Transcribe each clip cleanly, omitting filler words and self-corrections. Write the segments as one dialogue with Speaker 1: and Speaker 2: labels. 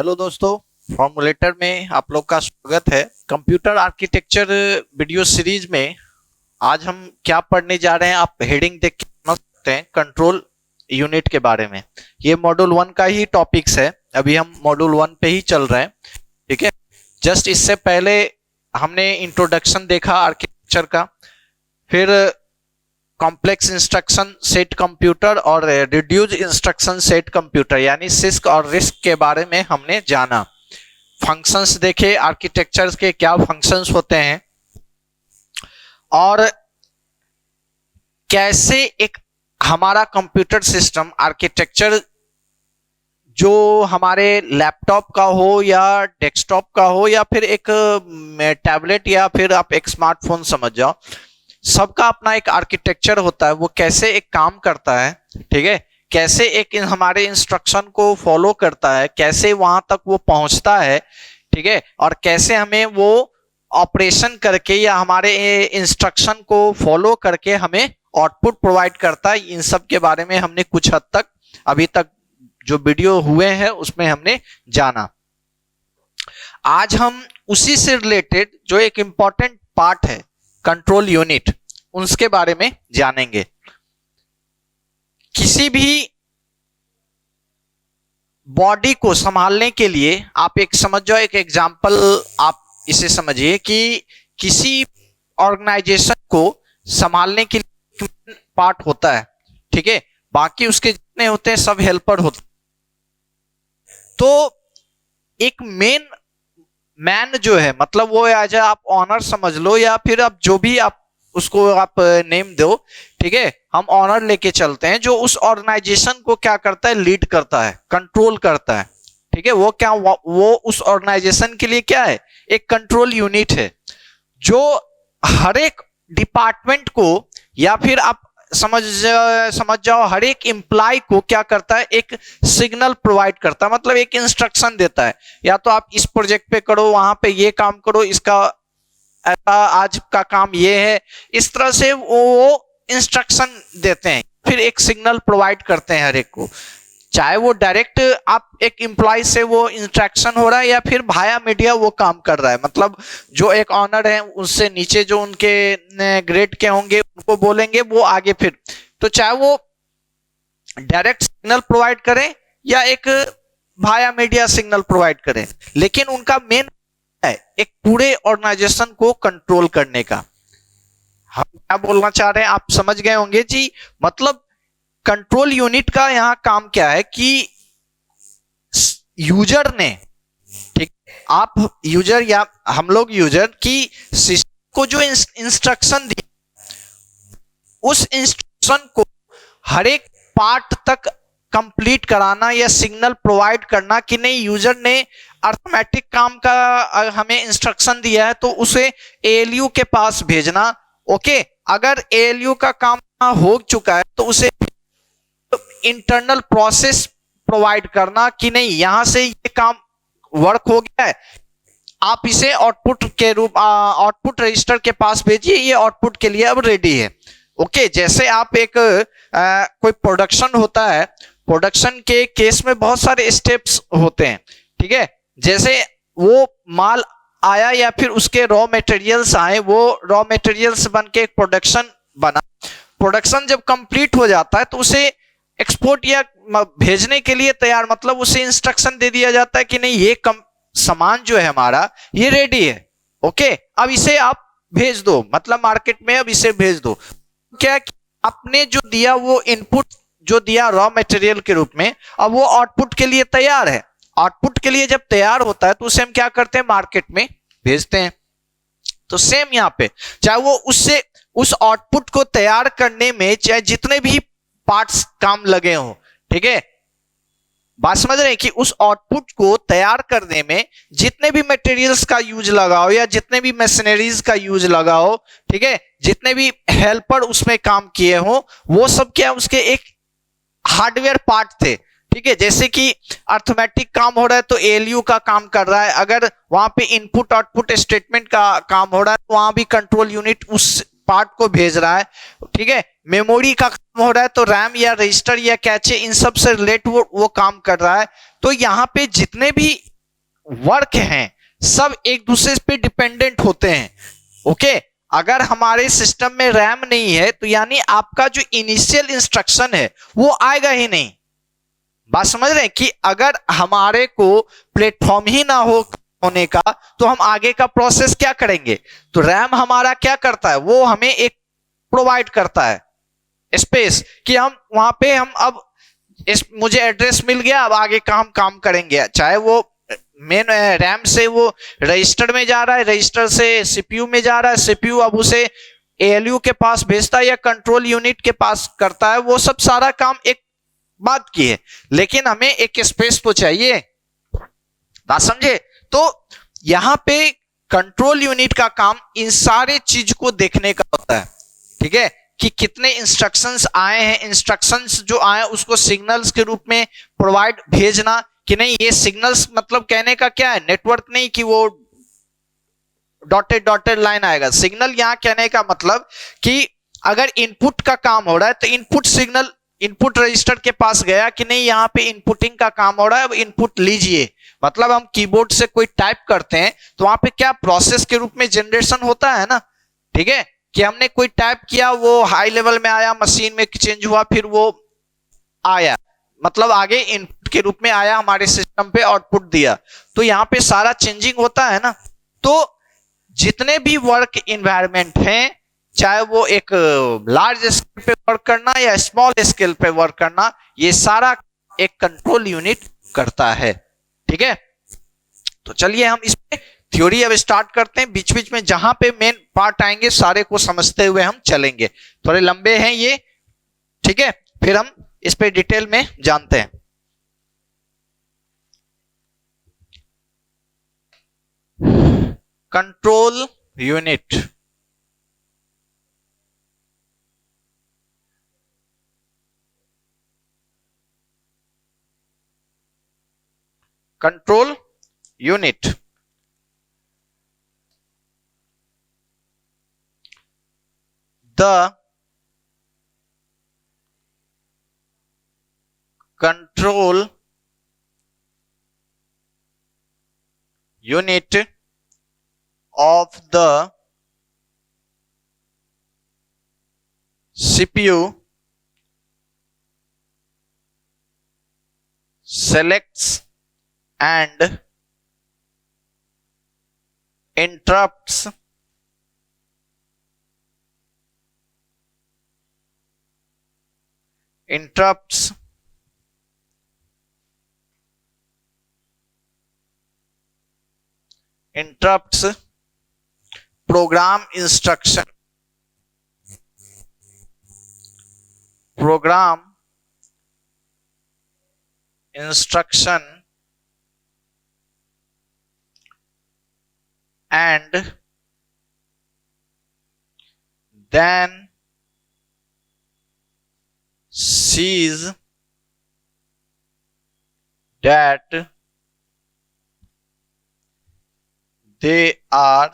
Speaker 1: Hello दोस्तों, फॉर्मूलेटर में आप लोग का स्वागत है। कंप्यूटर आर्किटेक्चर वीडियो सीरीज में आज हम क्या पढ़ने जा रहे हैं, आप हेडिंग देख के समझ सकते हैं। कंट्रोल यूनिट के बारे में। ये मॉड्यूल 1 का ही टॉपिक्स है। अभी हम मॉड्यूल 1 पे ही चल रहे हैं, ठीक है। जस्ट इससे पहले हमने इंट्रोडक्शन देखा आर्किटेक्चर का, फिर कॉम्प्लेक्स इंस्ट्रक्शन सेट कंप्यूटर और रिड्यूस इंस्ट्रक्शन सेट कंप्यूटर यानी सिस्क और रिस्क के बारे में हमने जाना। फंक्शंस देखे, आर्किटेक्चर के क्या फंक्शंस होते हैं और कैसे एक हमारा कंप्यूटर सिस्टम आर्किटेक्चर जो हमारे लैपटॉप का हो या डेस्कटॉप का हो या फिर एक टैबलेट या फिर आप एक स्मार्टफोन समझ जाओ, सबका अपना एक आर्किटेक्चर होता है। वो कैसे एक काम करता है, ठीक है, कैसे एक हमारे इंस्ट्रक्शन को फॉलो करता है, कैसे वहां तक वो पहुंचता है, ठीक है, और कैसे हमें वो ऑपरेशन करके या हमारे इंस्ट्रक्शन को फॉलो करके हमें आउटपुट प्रोवाइड करता है। इन सब के बारे में हमने कुछ हद तक अभी तक जो वीडियो हुए हैं उसमें हमने जाना। आज हम उसी से रिलेटेड जो एक इंपॉर्टेंट पार्ट है कंट्रोल यूनिट, उसके बारे में जानेंगे। किसी भी बॉडी को संभालने के लिए आप एक समझ जाओ, एक एग्जांपल आप इसे समझिए कि किसी ऑर्गेनाइजेशन को संभालने के लिए पार्ट होता है, ठीक है, बाकी उसके जितने होते हैं सब हेल्पर होते हैं। तो एक मेन मैन जो है, मतलब वो एज आप ऑनर समझ लो या फिर आप जो भी आप उसको आप नेम दो, ठीक है, हम ऑनर लेके चलते हैं, जो उस ऑर्गेनाइजेशन को क्या करता है, लीड करता है, कंट्रोल करता है, ठीक है। वो उस ऑर्गेनाइजेशन के लिए क्या है, एक कंट्रोल यूनिट है, जो हर एक डिपार्टमेंट को या फिर आप समझ जाओ हर एक एम्प्लॉय को क्या करता है, एक सिग्नल प्रोवाइड करता है, मतलब एक इंस्ट्रक्शन देता है, या तो आप इस प्रोजेक्ट पे करो, वहां पे ये काम करो, इसका आज का काम ये है, इस तरह से वो इंस्ट्रक्शन देते हैं, फिर एक सिग्नल प्रोवाइड करते हैं हर एक को। चाहे वो डायरेक्ट आप एक एम्प्लॉय से वो इंस्ट्रक्शन हो रहा है या फिर भाया मीडिया वो काम कर रहा है, मतलब जो एक ऑनर है उससे नीचे जो उनके ग्रेड के होंगे उनको बोलेंगे वो आगे, फिर तो चाहे वो डायरेक्ट सिग्नल प्रोवाइड करें या एक भाया मीडिया सिग्नल प्रोवाइड करें, लेकिन उनका मेन है एक पूरे ऑर्गेनाइजेशन को कंट्रोल करने का। हम क्या बोलना चाह रहे हैं आप समझ गए होंगे जी। मतलब कंट्रोल यूनिट का यहां काम क्या है कि यूजर ने, ठीक, आप यूजर या हम लोग यूजर की सिस्टम को जो इंस्ट्रक्शन दी, उस इंस्ट्रक्शन को हर एक पार्ट तक कंप्लीट कराना या सिग्नल प्रोवाइड करना कि नहीं, यूजर ने अर्थमेटिक काम का हमें इंस्ट्रक्शन दिया है तो उसे एएलयू के पास भेजना। ओके, अगर एएलयू का काम हो चुका है तो उसे इंटरनल प्रोसेस प्रोवाइड करना कि नहीं, यहां से ये काम वर्क हो गया है, आप इसे आउटपुट के रूप आउटपुट रजिस्टर के पास भेजिए, ये आउटपुट के लिए अब रेडी है। ओके, जैसे आप एक कोई प्रोडक्शन होता है, प्रोडक्शन के केस में बहुत सारे स्टेप्स होते हैं, ठीक है, जैसे वो माल आया या फिर उसके रॉ मटेरियल्स आए, वो रॉ मटेरियल्स बन के एक प्रोडक्शन बना। प्रोडक्शन जब कंप्लीट हो जाता है तो उसे एक्सपोर्ट या भेजने के लिए तैयार, मतलब उसे इंस्ट्रक्शन दे दिया जाता है कि नहीं, ये सामान जो है हमारा ये रेडी है, ओके, अब इसे आप भेज दो, मतलब मार्केट में अब इसे भेज दो। क्या आपने जो दिया वो इनपुट जो दिया रॉ मटेरियल के रूप में, अब वो आउटपुट के लिए तैयार है। आउटपुट के लिए जब तैयार होता है तो उसे हम क्या करते हैं, मार्केट में भेजते हैं। तो सेम यहां पे, चाहे वो उससे उस आउटपुट को तैयार करने में चाहे जितने भी पार्ट्स काम लगे हों, ठीक है, बात समझ रहे हैं कि उस आउटपुट को तैयार करने में जितने भी मटेरियल्स का यूज लगाओ या जितने भी मशीनरीज का यूज लगाओ, ठीक है, जितने भी हेल्पर उसमें काम किए हो, वो सब क्या उसके एक हार्डवेयर पार्ट थे, ठीक है। जैसे कि अर्थमेटिक काम हो रहा है तो एएलयू का काम कर रहा है, अगर वहां पे इनपुट आउटपुट स्टेटमेंट का काम हो रहा है तो वहां भी कंट्रोल यूनिट उस पार्ट को भेज रहा है, ठीक है। मेमोरी का काम हो रहा है तो रैम या रजिस्टर या कैचे इन सब से रिलेट वो काम कर रहा है। तो यहाँ पे जितने भी वर्क हैं सब एक दूसरे पे डिपेंडेंट होते हैं। ओके, अगर हमारे सिस्टम में रैम नहीं है तो यानी आपका जो इनिशियल इंस्ट्रक्शन है वो आएगा ही नहीं। बात समझ रहे हैं कि अगर हमारे को प्लेटफॉर्म ही ना होने का तो हम आगे का प्रोसेस क्या करेंगे। तो रैम हमारा क्या करता है, वो हमें एक प्रोवाइड करता है स्पेस कि हम वहां पे हम अब मुझे एड्रेस मिल गया, अब आगे का हम काम करेंगे। चाहे वो मेन रैम से वो रजिस्टर में जा रहा है, रजिस्टर से सीपीयू में जा रहा है, सीपीयू अब उसे एएलयू के पास भेजता है या कंट्रोल यूनिट के पास करता है, वो सब सारा काम एक बात की है। लेकिन हमें एक स्पेस तो चाहिए, बात समझे। तो यहां पे कंट्रोल यूनिट का काम इन सारे चीज को देखने का होता है, ठीक है, कि कितने इंस्ट्रक्शंस आए हैं, इंस्ट्रक्शंस जो आए उसको सिग्नल्स के रूप में प्रोवाइड भेजना कि नहीं। ये सिग्नल्स मतलब कहने का क्या है, नेटवर्क नहीं कि वो डॉटेड डॉटेड लाइन आएगा। सिग्नल यहां कहने का मतलब कि अगर इनपुट का काम हो रहा है तो इनपुट सिग्नल इनपुट रजिस्टर के पास गया कि नहीं, यहां पे इनपुटिंग का काम हो रहा है, अब इनपुट लीजिए। मतलब हम कीबोर्ड से कोई टाइप करते हैं तो वहां पे क्या प्रोसेस के रूप में जनरेशन होता है ना, ठीक है, कि हमने कोई टाइप किया, वो हाई लेवल में आया, मशीन में चेंज हुआ, फिर वो आया, मतलब आगे इनपुट के रूप में आया, हमारे सिस्टम पे आउटपुट दिया। तो यहाँ पे सारा चेंजिंग होता है ना। तो जितने भी वर्क इन्वायरमेंट हैं, चाहे वो एक लार्ज स्केल पे वर्क करना या स्मॉल स्केल पे वर्क करना, ये सारा एक कंट्रोल यूनिट करता है, ठीक है। तो चलिए हम इस पे थ्योरी अब स्टार्ट करते हैं। बीच बीच में जहां पे मेन पार्ट आएंगे सारे को समझते हुए हम चलेंगे। थोड़े लंबे हैं ये, ठीक है, फिर हम इस पे डिटेल में जानते हैं। Control unit, control unit the control unit of the CPU selects and interrupts program instruction and then sees that they are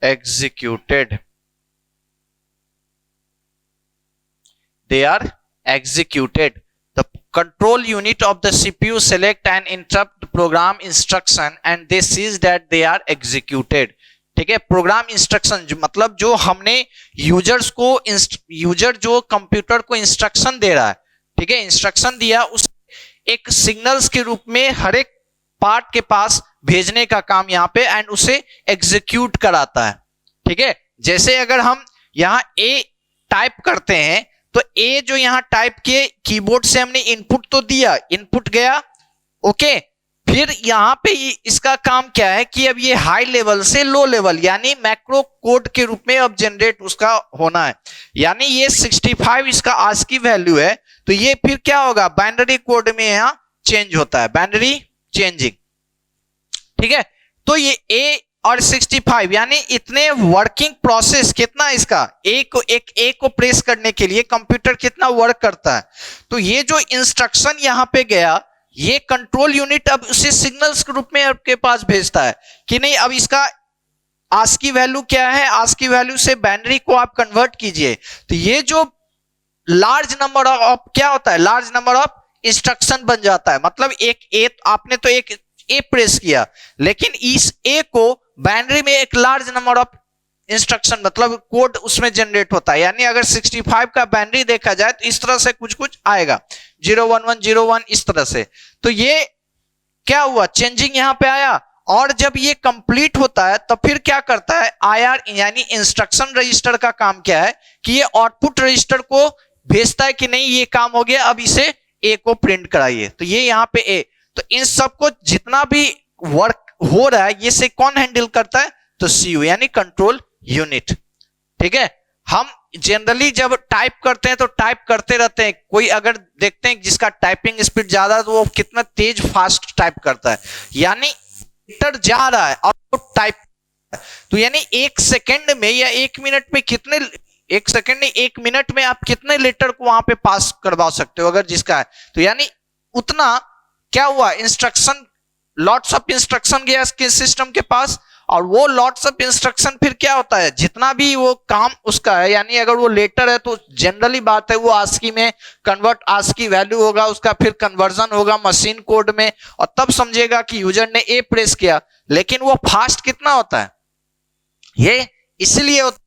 Speaker 1: executed. The control unit of the CPU select and interrupt the program instruction and they sees that they are executed. ठीक है, programme instruction मतलब जो हमने users को, user जो computer को instruction दे रहा है, ठीक है, इंस्ट्रक्शन दिया, उस एक सिग्नल्स के रूप में हर एक पार्ट के पास भेजने का काम यहाँ पे, एंड उसे एग्जीक्यूट कराता है, ठीक है। जैसे अगर हम यहाँ ए टाइप करते हैं तो ए जो यहाँ टाइप किए, कीबोर्ड से हमने इनपुट तो दिया, इनपुट गया, ओके, फिर यहाँ पे इसका काम क्या है कि अब ये हाई लेवल से लो लेवल यानी मैक्रो कोड के रूप में अब जनरेट उसका होना है। यानी ये 65 इसका आज की वैल्यू है, तो ये फिर क्या होगा, बाइनरी कोड में यहाँ चेंज होता है, बाइनरी चेंजिंग, ठीक है। तो ये ए और 65 यानी इतने वर्किंग प्रोसेस कितना इसका, ए को प्रेस करने के लिए कंप्यूटर कितना वर्क करता है। तो ये जो इंस्ट्रक्शन यहाँ पे गया, ये कंट्रोल यूनिट अब उसे सिग्नल्स के रूप में आपके पास भेजता है कि नहीं, अब इसका आज की वैल्यू क्या है, आज की वैल्यू से बाइनरी को आप कन्वर्ट कीजिए। तो ये जो लार्ज नंबर ऑफ क्या होता है, लार्ज नंबर ऑफ इंस्ट्रक्शन बन जाता है। मतलब एक ए, आपने तो एक ए प्रेस किया, लेकिन इस ए को बाइनरी में एक लार्ज नंबर ऑफ इंस्ट्रक्शन मतलब कोड उसमें जनरेट होता है। यानी अगर 65 का बाइनरी देखा जाए तो इस तरह से कुछ कुछ आएगा, 01101 इस तरह से। तो ये क्या हुआ, चेंजिंग यहां पे आया। और जब ये कंप्लीट होता है तो फिर क्या करता है, आईआर यानी इंस्ट्रक्शन रजिस्टर का काम क्या है कि ये आउटपुट रजिस्टर को भेजता है कि नहीं ये काम हो गया, अब इसे ए को प्रिंट कराइए। तो ये यहां पे ए, तो इन सबको जितना भी वर्क हो रहा है ये से कौन हैंडल करता है, तो सीयू यानी कंट्रोल यूनिट। ठीक है, हम जनरली जब टाइप करते हैं तो टाइप करते रहते हैं, कोई अगर देखते हैं जिसका टाइपिंग स्पीड ज्यादा है तो वो कितना तेज फास्ट टाइप करता है, यानी लेटर जा रहा है और वो टाइप, तो यानी एक सेकंड में या एक मिनट में कितने, एक सेकंड नहीं एक मिनट में आप कितने लेटर को वहां पे पास करवा सकते हो अगर जिसका है, तो यानी उतना क्या हुआ, इंस्ट्रक्शन लॉट्स ऑफ इंस्ट्रक्शन गया इसके सिस्टम के पास। और वो लॉट्स ऑफ इंस्ट्रक्शन फिर क्या होता है, जितना भी वो काम उसका है, यानी अगर वो लेटर है तो जनरली बात है वो आस्की में कन्वर्ट, आस्की वैल्यू होगा उसका, फिर कन्वर्जन होगा मशीन कोड में, और तब समझेगा कि यूजर ने ए प्रेस किया। लेकिन वो फास्ट कितना होता है, ये इसलिए होता है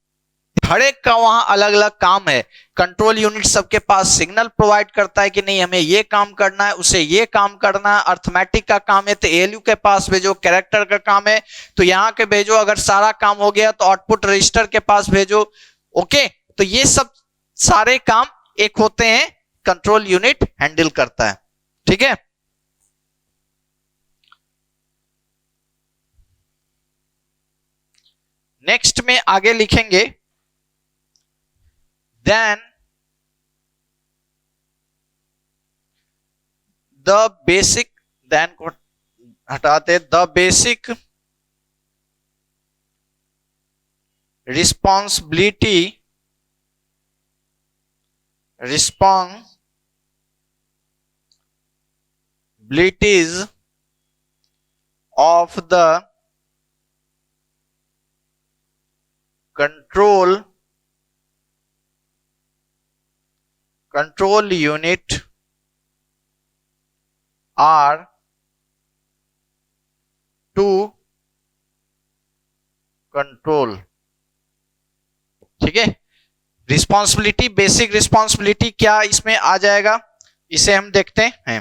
Speaker 1: हर एक का वहां अलग अलग काम है। कंट्रोल यूनिट सबके पास सिग्नल प्रोवाइड करता है कि नहीं हमें ये काम करना है, उसे ये काम करना है। अर्थमेटिक का काम है तो एएलयू के पास भेजो, कैरेक्टर का काम है तो यहां के भेजो, अगर सारा काम हो गया तो आउटपुट रजिस्टर के पास भेजो। ओके, तो ये सब सारे काम एक होते हैं, कंट्रोल यूनिट हैंडल करता है। ठीक है, नेक्स्ट में आगे लिखेंगे, then the basic, then को हटाते, the basic responsibilities of the control unit are to control। ठीक है, रिस्पॉन्सिबिलिटी, बेसिक रिस्पॉन्सिबिलिटी क्या इसमें आ जाएगा, इसे हम देखते हैं।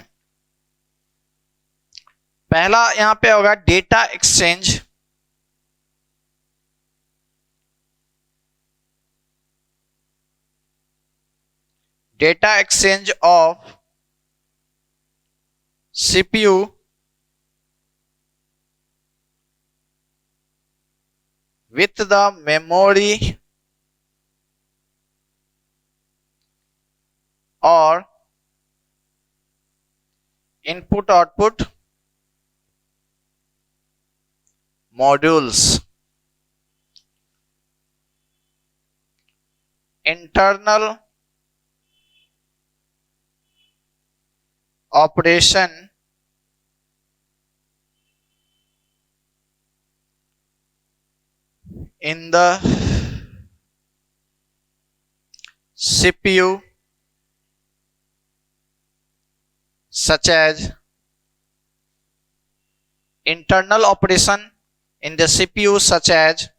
Speaker 1: पहला यहां पे होगा data exchange, data exchange of CPU with the memory or input output modules, internal operation in the CPU such as internal operation in the CPU such as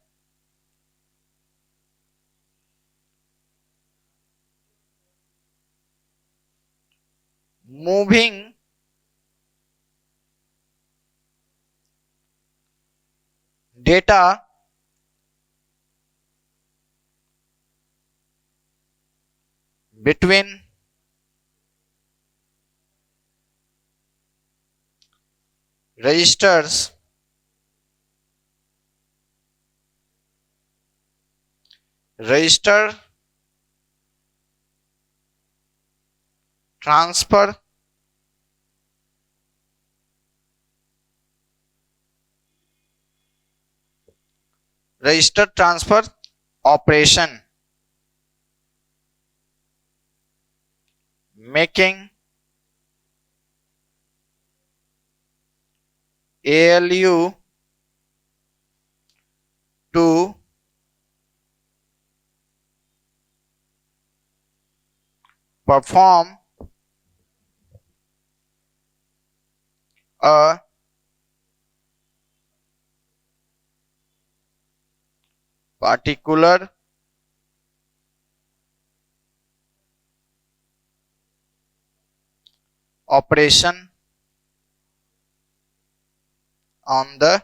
Speaker 1: moving data between registers, register transfer operation, making ALU to perform a particular operation on the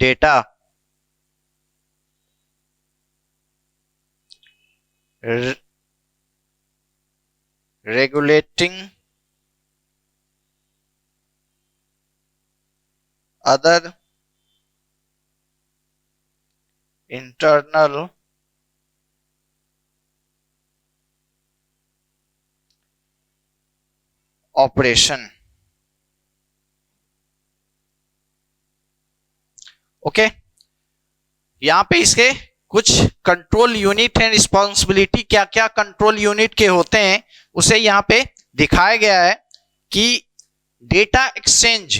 Speaker 1: data regulating other internal operation. Okay यहां पे इसके कुछ control unit है, responsibility क्या क्या control unit के होते हैं उसे यहां पे दिखाया गया है कि data exchange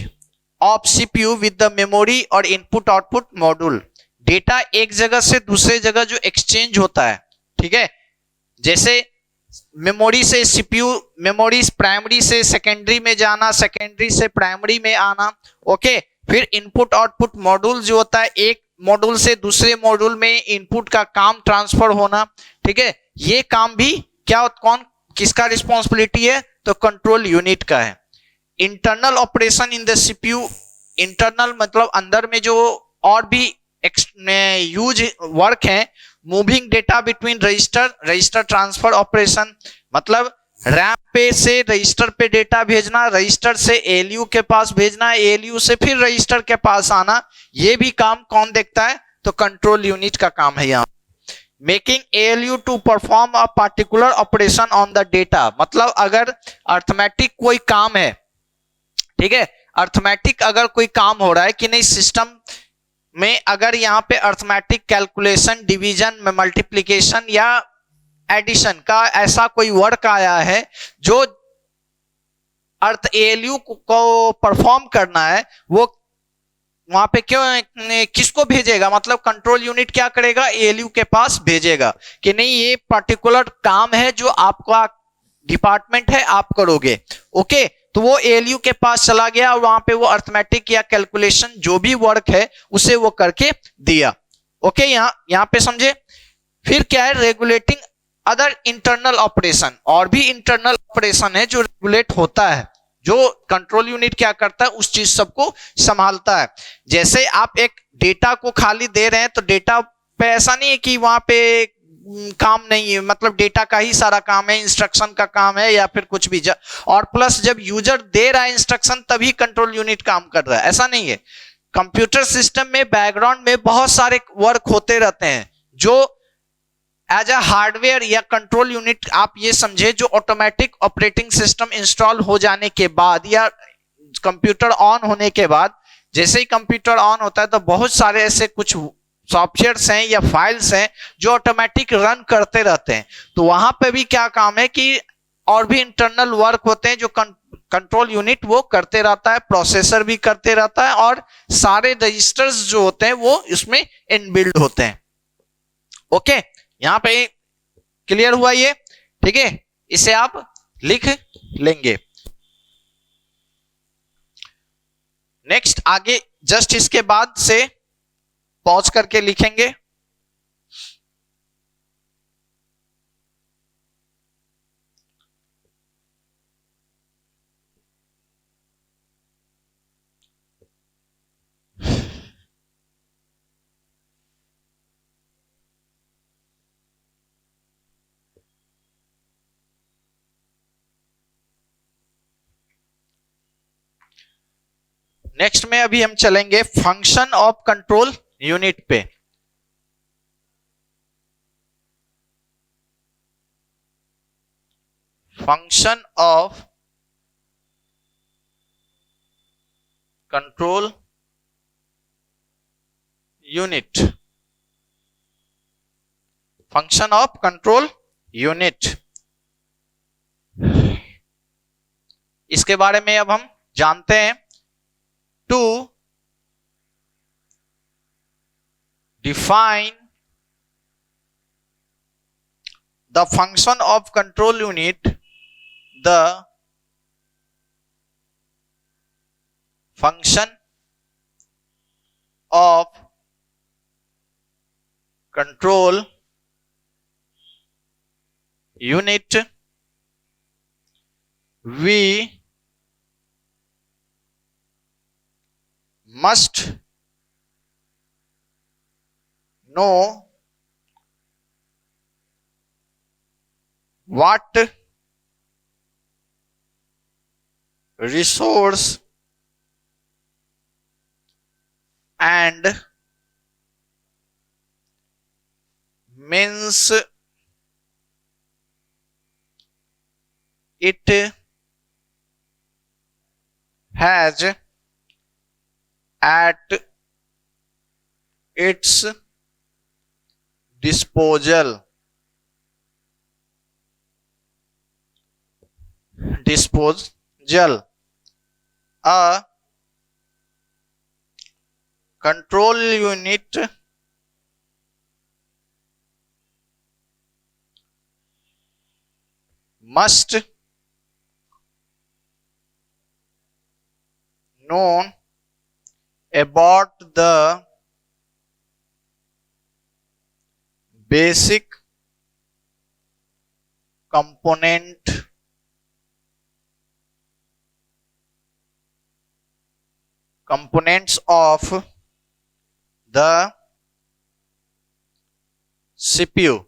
Speaker 1: of CPU with the memory और इनपुट आउटपुट मॉड्यूल। डेटा एक जगह से दूसरे जगह जो एक्सचेंज होता है, ठीक है, जैसे मेमोरी से सीपीयू, मेमोरी प्राइमरी से सेकेंडरी में जाना, सेकेंडरी से प्राइमरी में आना, ओके। फिर इनपुट आउटपुट मॉड्यूल जो होता है, एक मॉड्यूल से दूसरे मॉड्यूल में इनपुट का काम ट्रांसफर होना, ठीक है, ये काम भी क्या कौन किसका रिस्पॉन्सिबिलिटी है, तो कंट्रोल यूनिट का है। Internal operation in the CPU, internal मतलब अंदर में जो और भी यूज वर्क है, moving data between register, register transfer operation मतलब रैम पे से रजिस्टर पे डेटा भेजना, रजिस्टर से एएलयू के पास भेजना, एएलयू से फिर रजिस्टर के पास आना, ये भी काम कौन देखता है, तो कंट्रोल यूनिट का काम है यहाँ। Making ALU to perform a particular operation on the data, मतलब अगर अर्थमेटिक कोई काम है, ठीक है, अर्थमेटिक अगर कोई काम हो रहा है कि नहीं सिस्टम में, अगर यहाँ पे अर्थमेटिक कैलकुलेशन, डिवीजन में मल्टीप्लिकेशन या एडिशन का ऐसा कोई वर्क आया है जो अर्थ एएलयू को परफॉर्म करना है, वो वहां पे क्यों किसको भेजेगा, मतलब कंट्रोल यूनिट क्या करेगा, एएलयू के पास भेजेगा कि नहीं ये पर्टिकुलर काम है जो आपका डिपार्टमेंट है आप करोगे, ओके। तो वो एएलयू के पास चला गया और वहां पे वो अर्थमेटिक या कैलकुलेशन जो भी वर्क है उसे वो करके दिया, ओके। यहां पे समझे। फिर क्या है, रेगुलेटिंग अदर इंटरनल ऑपरेशन, और भी इंटरनल ऑपरेशन है जो रेगुलेट होता है, जो कंट्रोल यूनिट क्या करता है उस चीज सबको संभालता है। जैसे आप एक डेटा को खाली दे रहे हैं तो डेटा पे ऐसा नहीं है कि वहां पे काम नहीं है, मतलब डेटा का ही सारा काम है, इंस्ट्रक्शन का काम है या फिर कुछ भी, और प्लस जब यूजर दे रहा है इंस्ट्रक्शन तभी कंट्रोल यूनिट काम कर रहा है, ऐसा नहीं है। कंप्यूटर सिस्टम में बैकग्राउंड में बहुत सारे वर्क होते रहते हैं जो एज अ हार्डवेयर या कंट्रोल यूनिट आप ये समझे, जो ऑटोमेटिक ऑपरेटिंग सिस्टम इंस्टॉल हो जाने के बाद या कंप्यूटर ऑन होने के बाद, जैसे ही कंप्यूटर ऑन होता है तो बहुत सारे ऐसे कुछ सॉफ्टवेयर्स हैं या फाइल्स हैं जो ऑटोमेटिक रन करते रहते हैं। तो वहां पे भी क्या काम है कि और भी इंटरनल वर्क होते हैं जो कंट्रोल यूनिट वो करते रहता है, प्रोसेसर भी करते रहता है, और सारे रजिस्टर्स जो होते हैं वो इसमें इनबिल्ड होते हैं, ओके। यहां पे क्लियर हुआ ये, ठीक है, इसे आप लिख लेंगे। नेक्स्ट आगे जस्ट इसके बाद से पॉज करके लिखेंगे। नेक्स्ट में अभी हम चलेंगे फंक्शन ऑफ कंट्रोल यूनिट पे। Function of control unit, function of control unit, इसके बारे में अब हम जानते हैं। To define the function of control unit, the function of control unit, we must know what resource and means it has at its disposal. A control unit must know about the basic components of the CPU,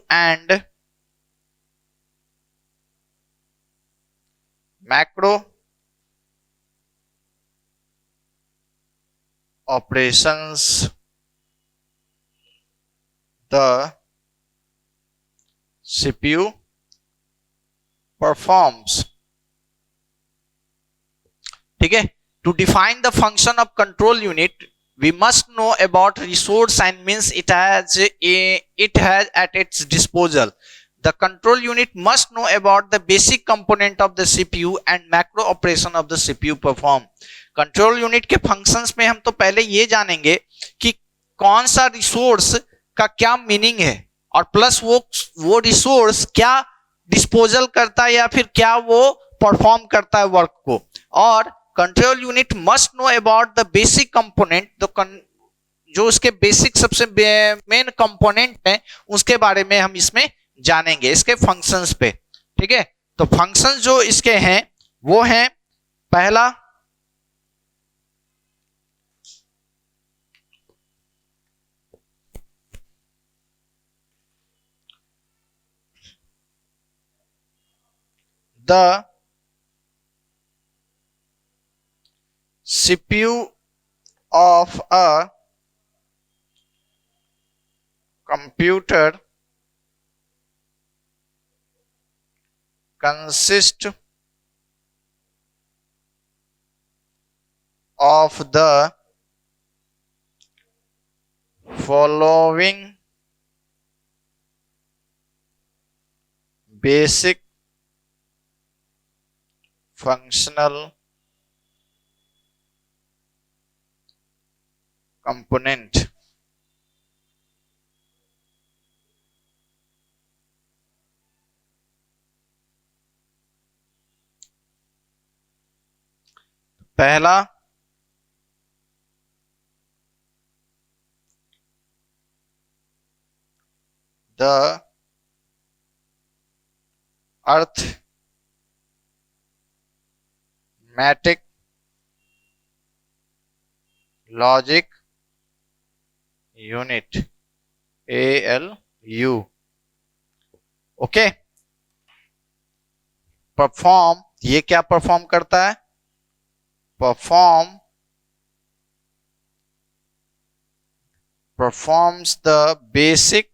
Speaker 1: and macro operations the CPU performs. ठीक है. To define the function of control unit, we must know about resource and means it has at its disposal. The control unit must know about the basic component of the CPU and macro operation of the CPU perform. Control unit के functions में हम तो पहले ये जानेंगे कि कौन सा रिसोर्स का क्या मीनिंग है और प्लस वो रिसोर्स क्या डिस्पोजल करता है या फिर क्या वो परफॉर्म करता है वर्क को. और control unit must know about the basic component, जो उसके बेसिक सबसे मेन कंपोनेंट है उसके बारे में हम इसमें जानेंगे इसके फंक्शंस पे. ठीक है. तो फंक्शंस जो इसके हैं वो हैं, पहला the CPU of a computer consists of the following basic functional component. पहला the arithmetic logic unit, ALU. Okay. Perform, ये क्या परफॉर्म करता है? performs the basic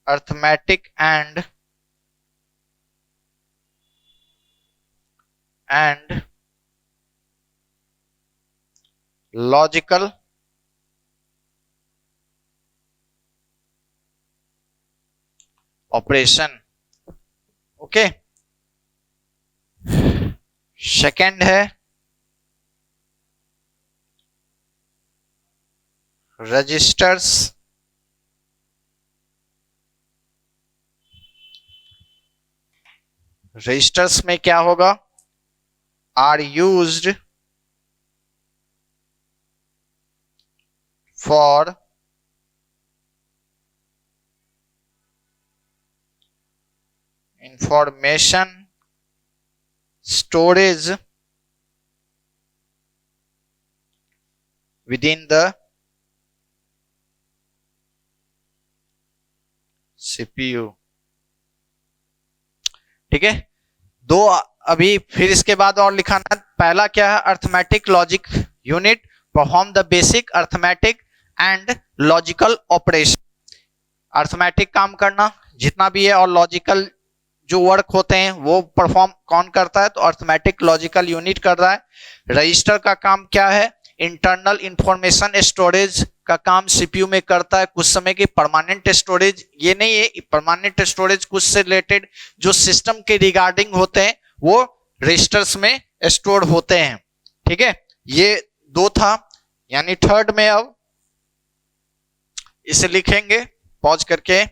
Speaker 1: arithmetic and logical operation. Okay. Second है रजिस्टर्स रजिस्टर्स में क्या होगा, are used for information storage with in the CPU. ठीक है, दो अभी फिर इसके बाद और लिखाना। पहला क्या है, arithmetic logic unit perform the basic arithmetic and logical operation. Arithmetic काम करना जितना भी है और लॉजिकल जो वर्क होते हैं वो परफॉर्म कौन करता है, तो अर्थमेटिक लॉजिकल यूनिट कर रहा है। रजिस्टर का काम क्या है, इंटरनल इंफॉर्मेशन स्टोरेज का काम सीपीयू में करता है कुछ समय की। परमानेंट स्टोरेज ये नहीं है, परमानेंट स्टोरेज कुछ से रिलेटेड जो सिस्टम के रिगार्डिंग होते हैं वो रजिस्टर्स में स्टोर होते हैं। ठीक है, ये दो था। यानी थर्ड में अब इसे लिखेंगे पॉज करके।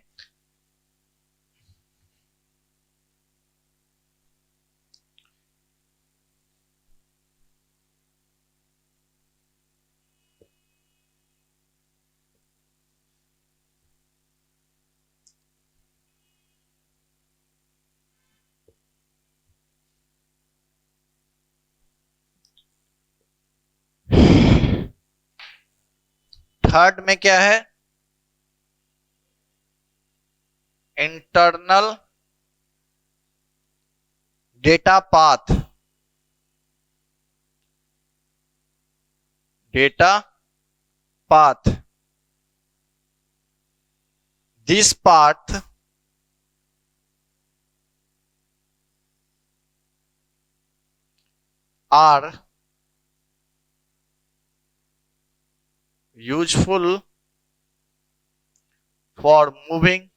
Speaker 1: थर्ड में क्या है, internal data path. Data path, this path are useful for moving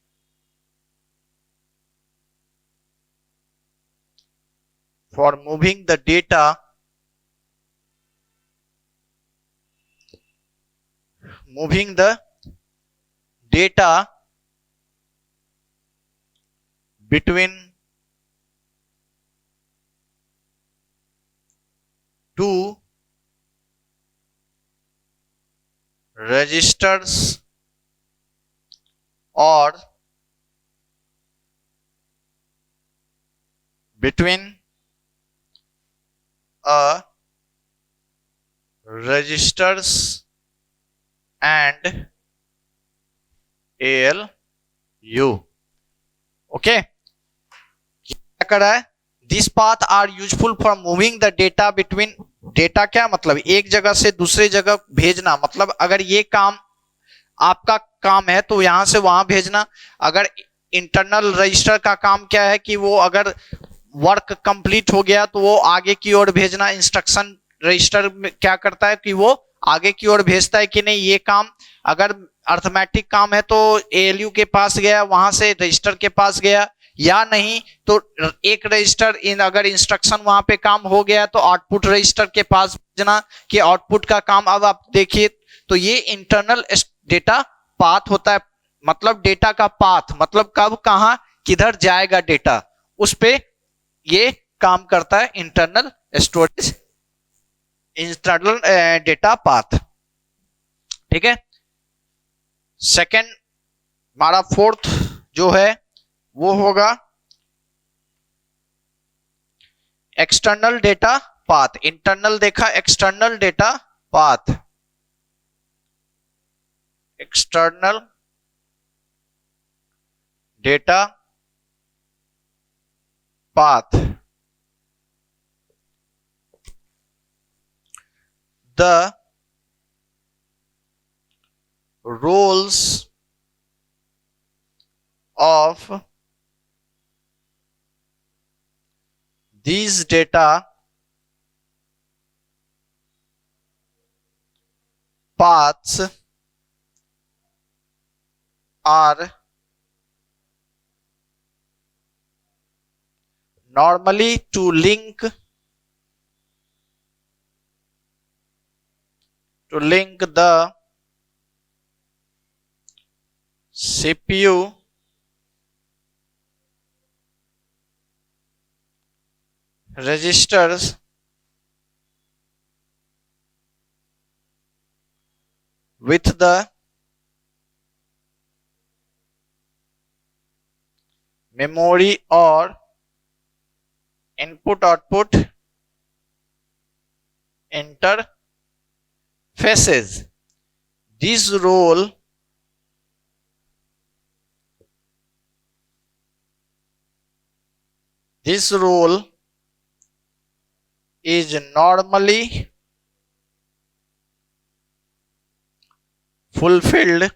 Speaker 1: the data between two registers or between a registers and ALU. Okay, क्या कर रहा है, this path are useful for moving the data between. Data क्या मतलब, एक जगह से दूसरे जगह भेजना। मतलब अगर ये काम आपका काम है तो यहां से वहां भेजना। अगर इंटरनल रजिस्टर का काम क्या है कि वो अगर वर्क कंप्लीट हो गया तो वो आगे की ओर भेजना। इंस्ट्रक्शन रजिस्टर में क्या करता है कि वो आगे की ओर भेजता है कि नहीं, ये काम अगर अर्थमेटिक काम है तो एएलयू के पास गया, वहां से रजिस्टर के पास गया, या नहीं तो एक रजिस्टर अगर इंस्ट्रक्शन वहां पे काम हो गया तो आउटपुट रजिस्टर के पास भेजना कि आउटपुट का काम। अब आप देखिए तो ये इंटरनल डेटा पाथ होता है। मतलब डेटा का पाथ मतलब कब कहां किधर जाएगा डेटा, उस पे ये काम करता है internal storage, internal data path. ठीक है, सेकेंड हमारा फोर्थ जो है वो होगा एक्सटर्नल डेटा पाथ। इंटरनल देखा, external data path, external data path, the roles of these data paths are normally to link the CPU registers with the memory or input output interfaces. This role is normally fulfilled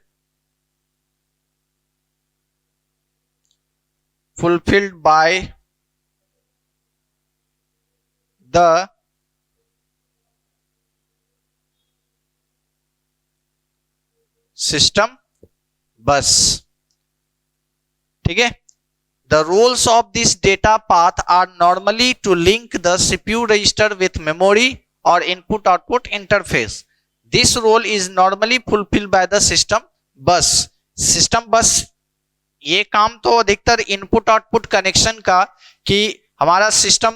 Speaker 1: by the system bus. ठीक है. The roles of this data path are normally to link the CPU register with memory or input output interface. This role is normally fulfilled by the system bus. System bus ये काम तो अधिकतर input output connection का, कि हमारा system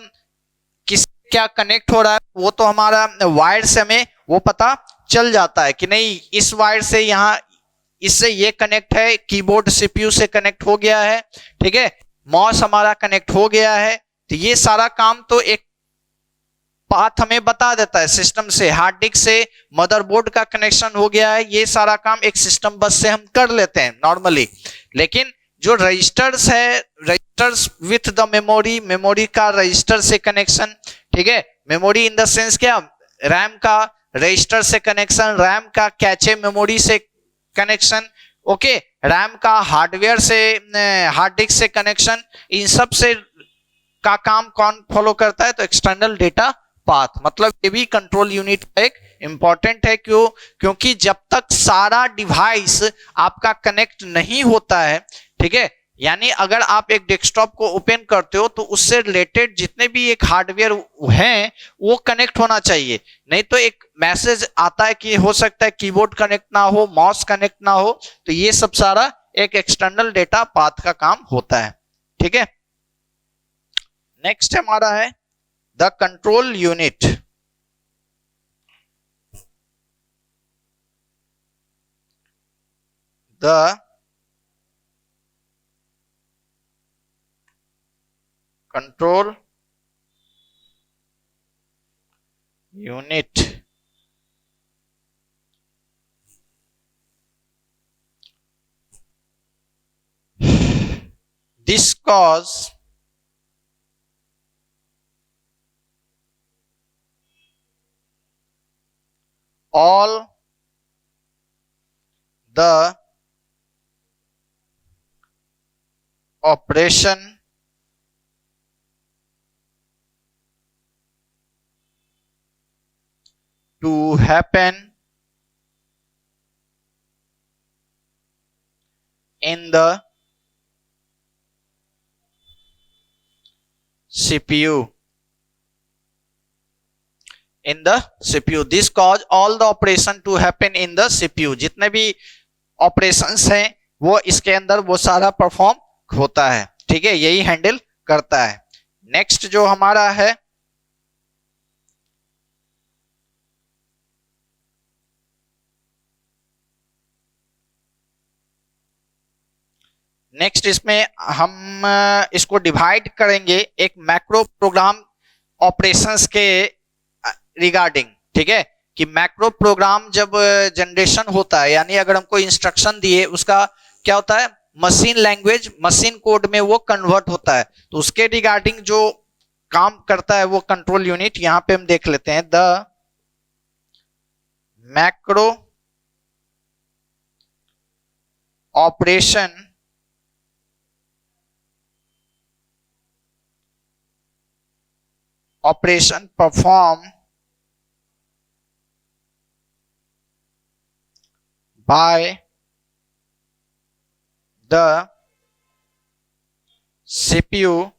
Speaker 1: किस क्या connect हो रहा है वो तो हमारा वायर से हमें वो पता चल जाता है कि नहीं इस वायर से यहाँ इससे ये कनेक्ट है, कीबोर्ड सीपीयू से कनेक्ट हो गया है, ठीक है, माउस हमारा कनेक्ट हो गया है. तो ये सारा काम तो एक पाथ हमें बता देता है सिस्टम से. हार्ड डिस्क से मदरबोर्ड का कनेक्शन हो गया है, ये सारा काम एक सिस्टम बस से हम कर लेते हैं नॉर्मली. लेकिन जो रजिस्टर्स है, registers with the memory, memory का रजिस्टर से कनेक्शन, ठीक है, मेमोरी इन द सेंस क्या, रैम का रजिस्टर से कनेक्शन, रैम का कैचे मेमोरी से कनेक्शन, ओके, रैम का हार्डवेयर से, हार्ड डिस्क से कनेक्शन, इन सब से का काम कौन फॉलो करता है, तो एक्सटर्नल डेटा पाथ. मतलब ये भी कंट्रोल यूनिट एक इंपॉर्टेंट है. क्योंकि जब तक सारा डिवाइस आपका कनेक्ट नहीं होता है, ठीक है, यानी अगर आप एक डेस्कटॉप को ओपन करते हो तो उससे रिलेटेड जितने भी एक हार्डवेयर हैं वो कनेक्ट होना चाहिए. नहीं तो एक मैसेज आता है कि हो सकता है कीबोर्ड कनेक्ट ना हो, माउस कनेक्ट ना हो. तो ये सब सारा एक एक्सटर्नल डेटा पाथ का काम होता है. ठीक है. नेक्स्ट हमारा है the control unit. The control unit this cause all the operation to happen in the CPU. In the CPU. This cause all the operation to happen in the CPU. जितने भी ऑपरेशंस हैं वो इसके अंदर वो सारा परफॉर्म होता है. ठीक है, यही हैंडल करता है. नेक्स्ट जो हमारा है नेक्स्ट, इसमें हम इसको डिवाइड करेंगे एक मैक्रो प्रोग्राम ऑपरेशंस के रिगार्डिंग. ठीक है, कि मैक्रो प्रोग्राम जब जनरेशन होता है, यानी अगर हमको इंस्ट्रक्शन दिए उसका क्या होता है, मशीन लैंग्वेज, मशीन कोड में वो कन्वर्ट होता है. तो उसके रिगार्डिंग जो काम करता है वो कंट्रोल यूनिट यहां पे हम देख लेते हैं. The macro operation performed by the CPU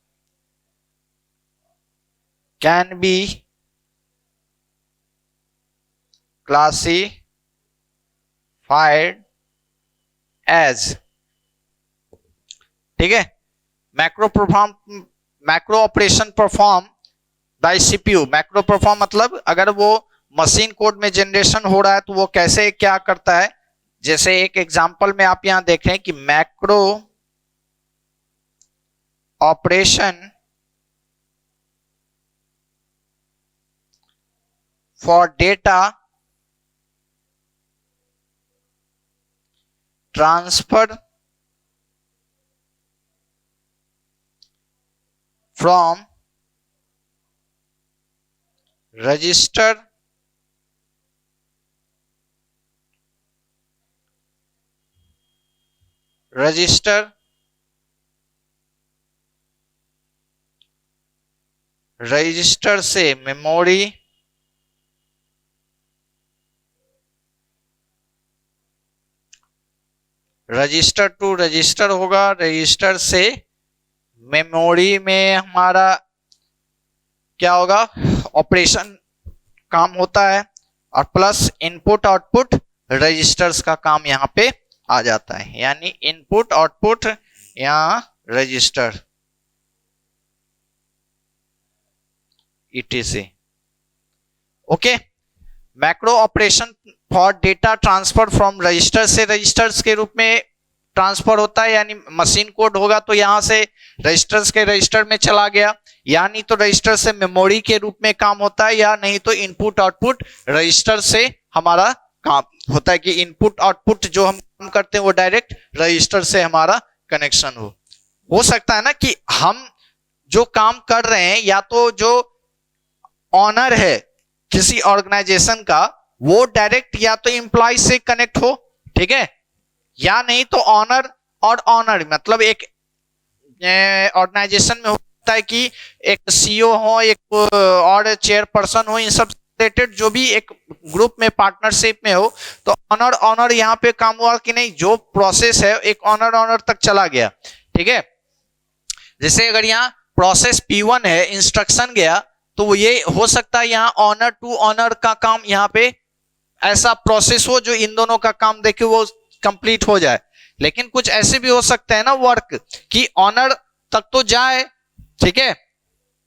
Speaker 1: can be classified as. ठीक है। Macro operation perform by CPU. Macro perform मतलब अगर वो मशीन कोड में जनरेशन हो रहा है तो वो कैसे क्या करता है, जैसे एक एग्जांपल में आप यहां देख रहे हैं कि macro operation for data transfer from register register से मेमोरी रजिस्टर टू रजिस्टर होगा, रजिस्टर से मेमोरी में हमारा क्या होगा, ऑपरेशन काम होता है, और प्लस इनपुट आउटपुट रजिस्टर्स का काम यहां पे आ जाता है, यानी इनपुट आउटपुट यहां register etc। Okay. Macro operation for data transfer from register से रजिस्टर्स के रूप में ट्रांसफर होता है, यानी मशीन कोड होगा तो यहां से रजिस्टर्स के रजिस्टर में चला गया, यानी तो रजिस्टर से मेमोरी के रूप में काम होता है, या नहीं तो इनपुट आउटपुट रजिस्टर से हमारा काम होता है कि इनपुट आउटपुट जो हम काम करते हैं वो डायरेक्ट रजिस्टर से हमारा कनेक्शन हो सकता है ना कि हम जो काम कर रहे हैं या तो जो ऑनर है किसी ऑर्गेनाइजेशन का वो डायरेक्ट या तो एम्प्लॉय से कनेक्ट हो, ठीक है, या नहीं तो ऑनर और ऑनर मतलब एक ऑर्गेनाइजेशन में होता है कि एक सीईओ हो, एक और चेयरपर्सन हो, इन सब रिलेटेड जो भी एक ग्रुप में पार्टनरशिप में हो, तो ऑनर ऑनर यहाँ पे काम हुआ कि नहीं, जो प्रोसेस है एक ऑनर ऑनर तक चला गया, ठीक है। जैसे अगर यहाँ प्रोसेस P1 है, इंस्ट्रक्शन गया, तो ये हो सकता है यहाँ ऑनर टू ऑनर का काम यहाँ पे ऐसा प्रोसेस हो जो इन दोनों का काम देखे वो कंप्लीट हो जाए। लेकिन कुछ ऐसे भी हो सकते हैं ना वर्क कि ऑनर तक तो जाए, ठीक है,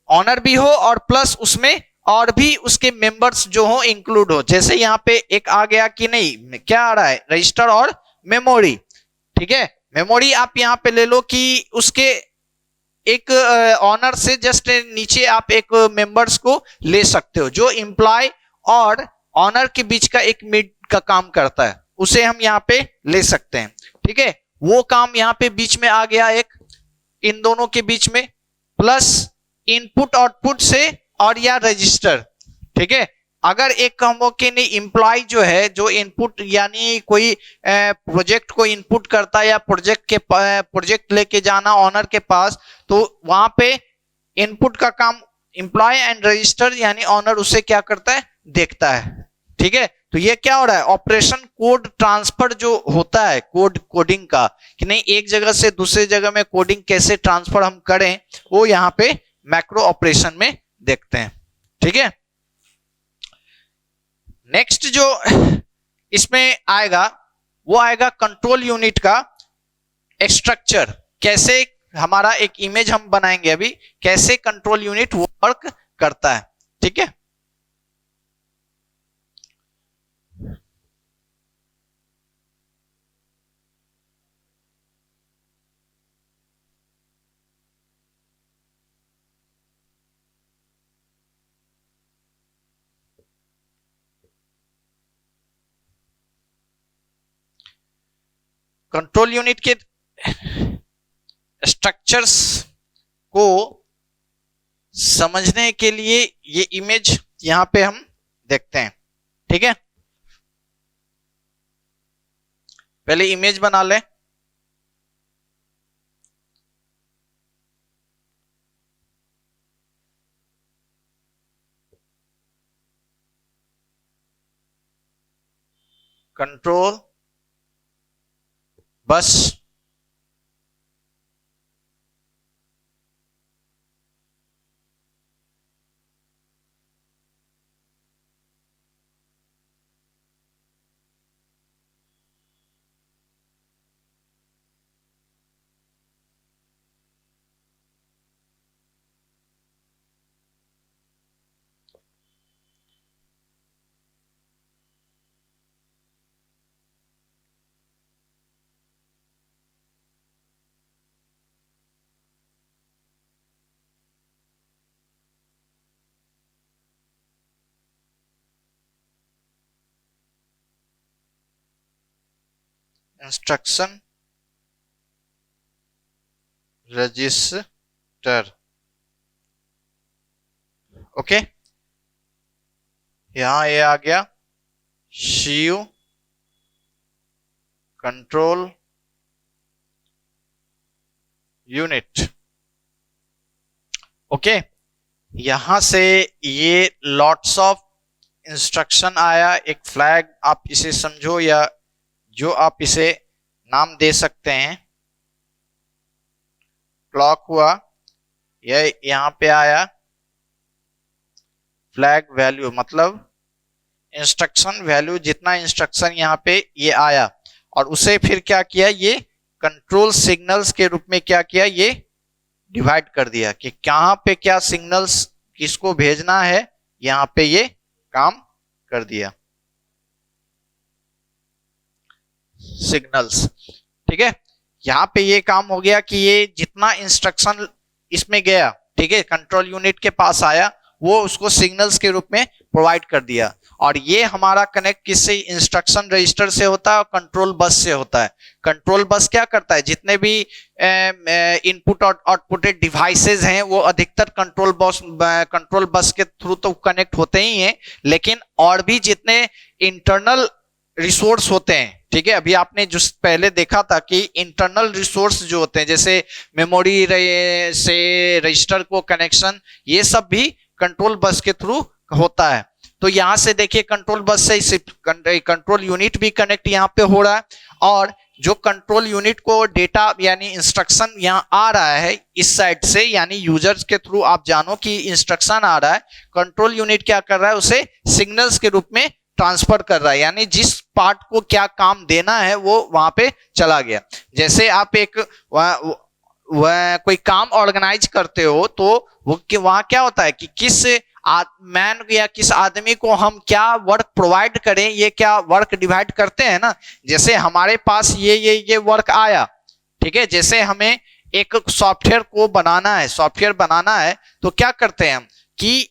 Speaker 1: ऑनर भी हो और प्लस उसमें और भी उसके मेंबर्स जो हो इंक्लूड हो। जैसे यहाँ पे एक आ गया कि नहीं, क्या आ रहा है, रजिस्टर और मेमोरी, ठीक है। मेमोरी आप यहाँ पे ले लो कि उसके एक ऑनर से जस्ट नीचे आप एक मेंबर्स को ले सकते हो जो एम्प्लॉय और ऑनर के बीच का एक मिड का काम करता है, उसे हम यहाँ पे ले सकते हैं, ठीक है। वो काम यहाँ पे बीच में आ गया एक इन दोनों के बीच में, प्लस इनपुट आउटपुट से और या रजिस्टर, ठीक है। अगर एक हम के नहीं एम्प्लॉय जो है जो इनपुट यानी कोई प्रोजेक्ट को इनपुट करता है या प्रोजेक्ट लेके जाना ऑनर के पास, तो वहां पे इनपुट का काम एम्प्लॉय एंड रजिस्टर यानी ऑनर उसे क्या करता है, देखता है, ठीक है। तो ये क्या हो रहा है, ऑपरेशन कोड ट्रांसफर जो होता है कोडिंग का कि नहीं एक जगह से दूसरे जगह में कोडिंग कैसे ट्रांसफर हम करें, वो यहाँ पे मैक्रो ऑपरेशन में देखते हैं, ठीक है। नेक्स्ट जो इसमें आएगा वो आएगा कंट्रोल यूनिट का स्ट्रक्चर। कैसे हमारा एक इमेज हम बनाएंगे अभी, कैसे कंट्रोल यूनिट वर्क करता है, ठीक है। कंट्रोल यूनिट के स्ट्रक्चर्स को समझने के लिए ये इमेज यहां पे हम देखते हैं, ठीक है। पहले इमेज बना लें, control bus, instruction register. Okay, यहां ये आ गया CU कंट्रोल यूनिट। ओके, यहां से ये लॉट्स ऑफ इंस्ट्रक्शन आया, एक फ्लैग आप इसे समझो या जो आप इसे नाम दे सकते हैं। क्लॉक हुआ, यह यहां पे आया फ्लैग वैल्यू, मतलब इंस्ट्रक्शन वैल्यू, जितना इंस्ट्रक्शन यहाँ पे ये आया और उसे फिर क्या किया, ये कंट्रोल सिग्नल्स के रूप में क्या किया, ये डिवाइड कर दिया कि कहां पे क्या सिग्नल्स किसको भेजना है, यहां पे ये काम कर दिया सिग्नल्स। ठीक है, यहां पे ये काम हो गया कि ये जितना इंस्ट्रक्शन इसमें गया, ठीक है, कंट्रोल यूनिट के पास आया, वो उसको सिग्नल्स के रूप में प्रोवाइड कर दिया। और ये हमारा कनेक्ट किससे, इंस्ट्रक्शन रजिस्टर से होता है और कंट्रोल बस से होता है। कंट्रोल बस क्या करता है, जितने भी इनपुट और आउटपुटेड डिवाइसेस हैं वो अधिकतर कंट्रोल बस के थ्रू तो कनेक्ट होते ही हैं, लेकिन और भी जितने इंटरनल रिसोर्स होते हैं, ठीक है, अभी आपने जो पहले देखा था कि इंटरनल रिसोर्स जो होते हैं जैसे मेमोरी से रजिस्टर को कनेक्शन, ये सब भी कंट्रोल बस के थ्रू होता है। तो यहां से देखिए कंट्रोल बस से कंट्रोल यूनिट भी कनेक्ट यहां पे हो रहा है, और जो कंट्रोल यूनिट को डेटा यानी इंस्ट्रक्शन यहां आ रहा है इस साइड से, यानी यूजर्स के थ्रू आप जानो कि इंस्ट्रक्शन आ रहा है, कंट्रोल यूनिट क्या कर रहा है, उसे सिग्नल्स के रूप में ट्रांसफर कर रहा है, यानी जिस पार्ट को क्या काम देना है वो वहां पे चला गया। जैसे आप एक वह कोई काम ऑर्गेनाइज करते हो तो वो वहां क्या होता है कि किस मैन या किस आदमी को हम क्या वर्क प्रोवाइड करें, ये क्या वर्क डिवाइड करते हैं ना। जैसे हमारे पास ये वर्क आया, ठीक है, जैसे हमें एक सॉफ्टवेयर को बनाना है, सॉफ्टवेयर बनाना है, तो क्या करते हैं हम कि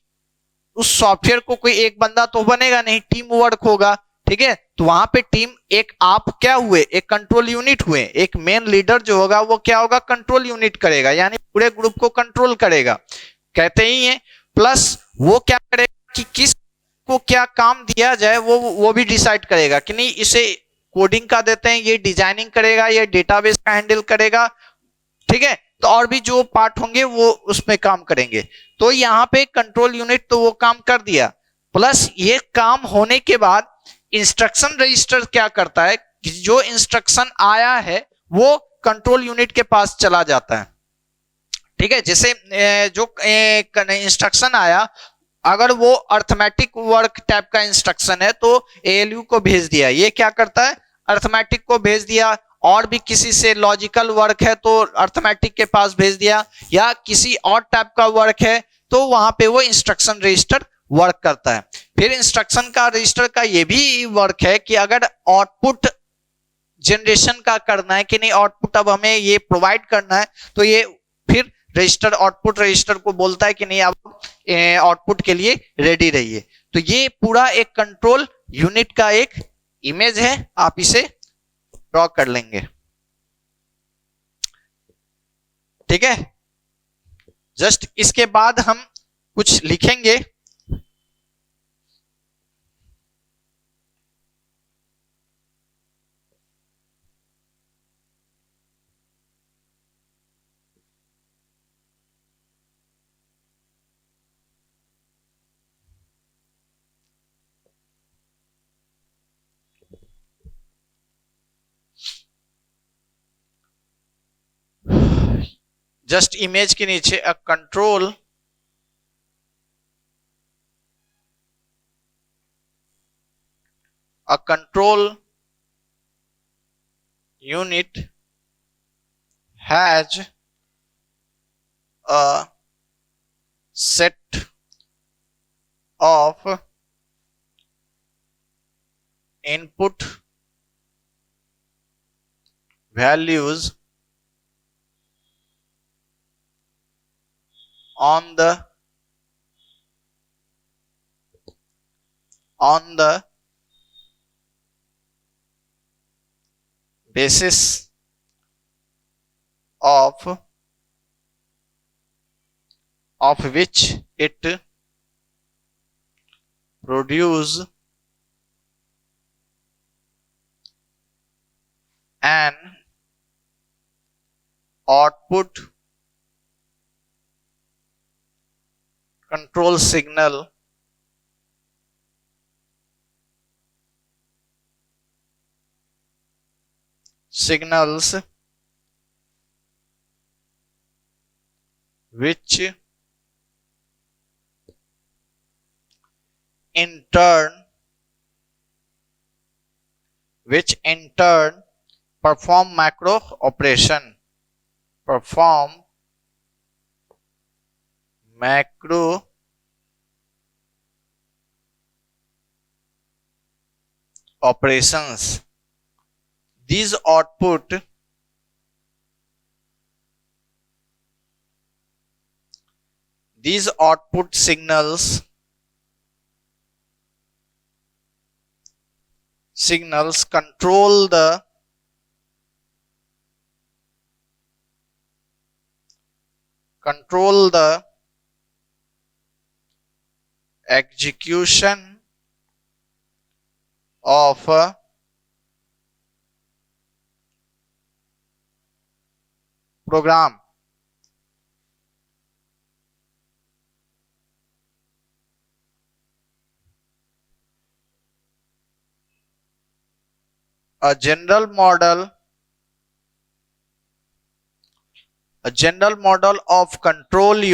Speaker 1: उस सॉफ्टवेयर को कोई एक बंदा तो बनेगा नहीं, टीम वर्क होगा, ठीक है। तो वहां पे टीम, एक आप क्या हुए, एक कंट्रोल यूनिट हुए, एक मेन लीडर जो होगा वो क्या होगा, कंट्रोल यूनिट करेगा, यानी पूरे ग्रुप को कंट्रोल करेगा, कहते ही है। प्लस वो क्या करेगा कि किस को क्या काम दिया जाए वो भी डिसाइड करेगा कि नहीं, इसे कोडिंग का देते हैं, ये डिजाइनिंग करेगा, ये डेटाबेस का हैंडल करेगा, ठीक है। तो और भी जो पार्ट होंगे वो उसमें काम करेंगे। तो यहाँ पे कंट्रोल यूनिट तो वो काम कर दिया, प्लस ये काम होने के बाद इंस्ट्रक्शन रजिस्टर क्या करता है कि जो इंस्ट्रक्शन आया है वो कंट्रोल यूनिट के पास चला जाता है, ठीक है। जैसे जो इंस्ट्रक्शन आया, अगर वो अर्थमेटिक वर्क टाइप का इंस्ट्रक्शन है तो ALU को भेज दिया, ये क्या करता है, अर्थमेटिक को भेज दिया। और भी किसी से लॉजिकल वर्क है तो अर्थमेटिक के पास भेज दिया, या किसी और टाइप का वर्क है तो वहां पे वो इंस्ट्रक्शन रजिस्टर वर्क करता है। फिर इंस्ट्रक्शन का रजिस्टर का ये भी वर्क है कि अगर आउटपुट जनरेशन का करना है कि नहीं, आउटपुट अब हमें ये प्रोवाइड करना है, तो ये फिर रजिस्टर आउटपुट रजिस्टर को बोलता है कि नहीं अब आउटपुट के लिए रेडी रहिए। तो ये पूरा एक कंट्रोल यूनिट का एक इमेज है, आप इसे ड्रॉ कर लेंगे, ठीक है। जस्ट इसके बाद हम कुछ लिखेंगे। जस्ट इमेज के नीचे a control unit has a set of input values on the basis of which it produce an output control signals which in turn perform macro operation operations. These output signals control the execution of program. A general model of control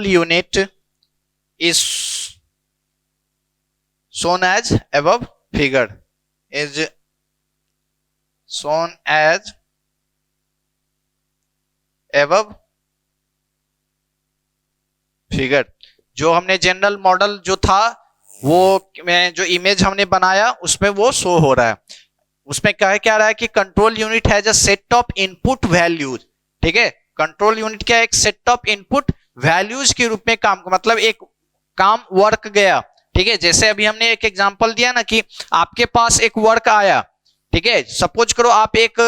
Speaker 1: unit is shown as above figure. जो हमने general model जो था वो में जो image हमने बनाया उसमें वो शो हो रहा है. उसमें क्या रहा है कि control unit has a set of input values. ठीक है, कंट्रोल यूनिट क्या है? एक सेट ऑफ इनपुट वैल्यूज के रूप में काम, मतलब एक काम वर्क गया. ठीक है, जैसे अभी हमने एक एग्जांपल दिया ना कि आपके पास एक वर्क आया. ठीक है, सपोज करो आप एक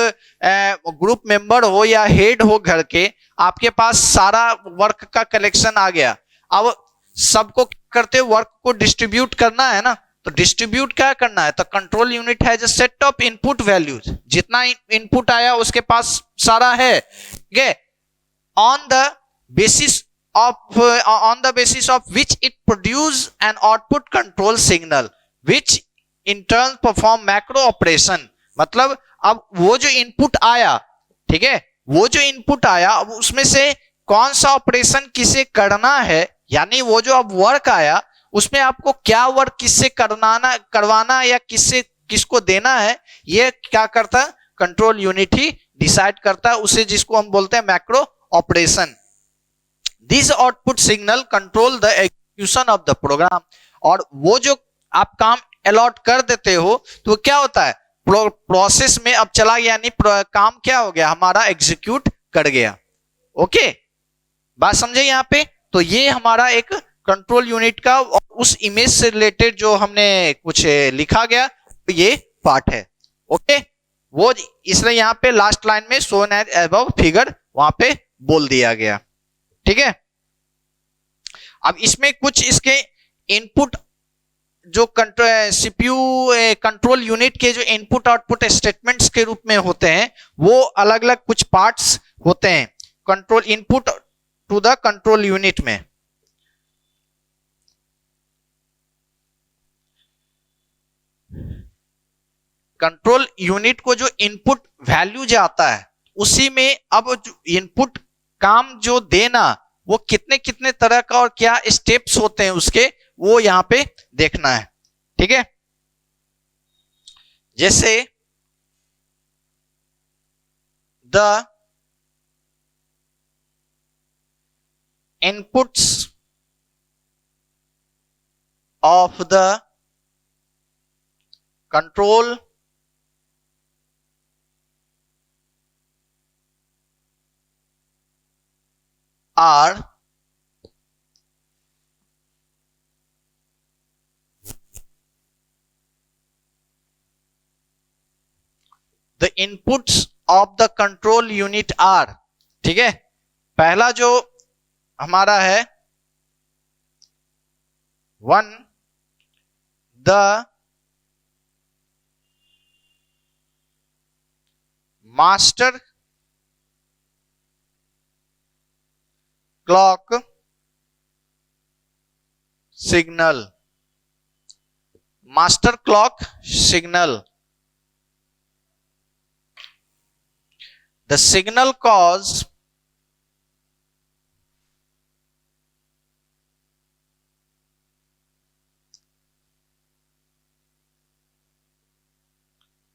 Speaker 1: ग्रुप मेंबर हो या हेड हो घर के, आपके पास सारा वर्क का कलेक्शन आ गया. अब सबको करते वर्क को डिस्ट्रीब्यूट करना है ना, तो डिस्ट्रीब्यूट क्या करना है? तो कंट्रोल यूनिट है जो सेट ऑफ इनपुट वैल्यूज, जितना इनपुट आया उसके पास सारा है. ठीक है, on the basis of which it produce an output control signal which in turn perform macro operation. मतलब अब वो जो इनपुट आया, ठीक है, वो जो इनपुट आया अब उसमें से कौन सा ऑपरेशन किसे करना है, यानी वो जो अब वर्क आया उसमें आपको क्या वर्क किससे करवाना या किसको देना है, ये क्या करता है? कंट्रोल यूनिट ही डिसाइड करता है उसे, जिसको हम बोलते हैं macro operation. This output signal control the execution of the program. और वो जो आप काम अलॉट कर देते हो तो क्या होता है? प्रोसेस में अब चला गया, यानी काम क्या हो गया? हमारा एग्जीक्यूट कर गया. ओके, बात समझे यहाँ पे? तो ये हमारा एक कंट्रोल यूनिट का उस इमेज से रिलेटेड जो हमने कुछ लिखा गया ये पार्ट है. ओके, वो इसलिए यहाँ पे लास्ट लाइन में शोन एज अबव फिगर वहां पे बोल दिया गया. ठीक है, अब इसमें कुछ इसके इनपुट जो सीपीयू कंट्रोल यूनिट के जो इनपुट आउटपुट स्टेटमेंट्स के रूप में होते हैं वो अलग अलग कुछ पार्ट्स होते हैं control input to the control unit में. कंट्रोल यूनिट को जो इनपुट वैल्यू जो आता है उसी में अब इनपुट काम जो देना वो कितने कितने तरह का और क्या स्टेप्स होते हैं उसके, वो यहां पे देखना है. ठीक है, जैसे the inputs of the control are the inputs of the control unit are. ठीक है, पहला जो हमारा है 1 the master clock signal. Master clock signal, the signal cause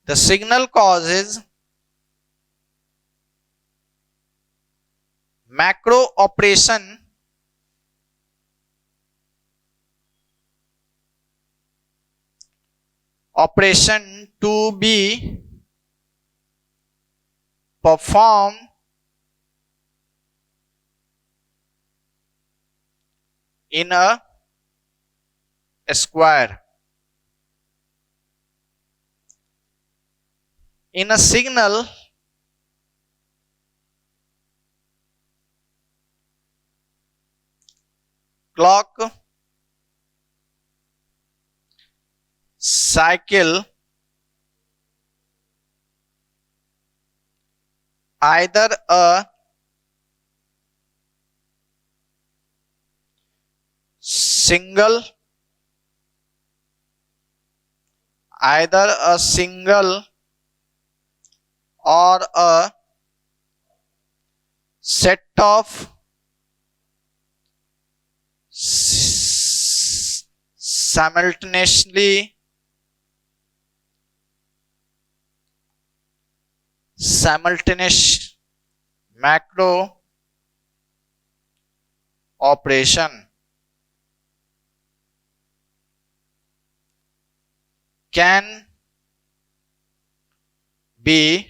Speaker 1: the signal causes macro operation to be performed in a square. In a signal clock cycle, either a single or a set of simultaneous macro operation can be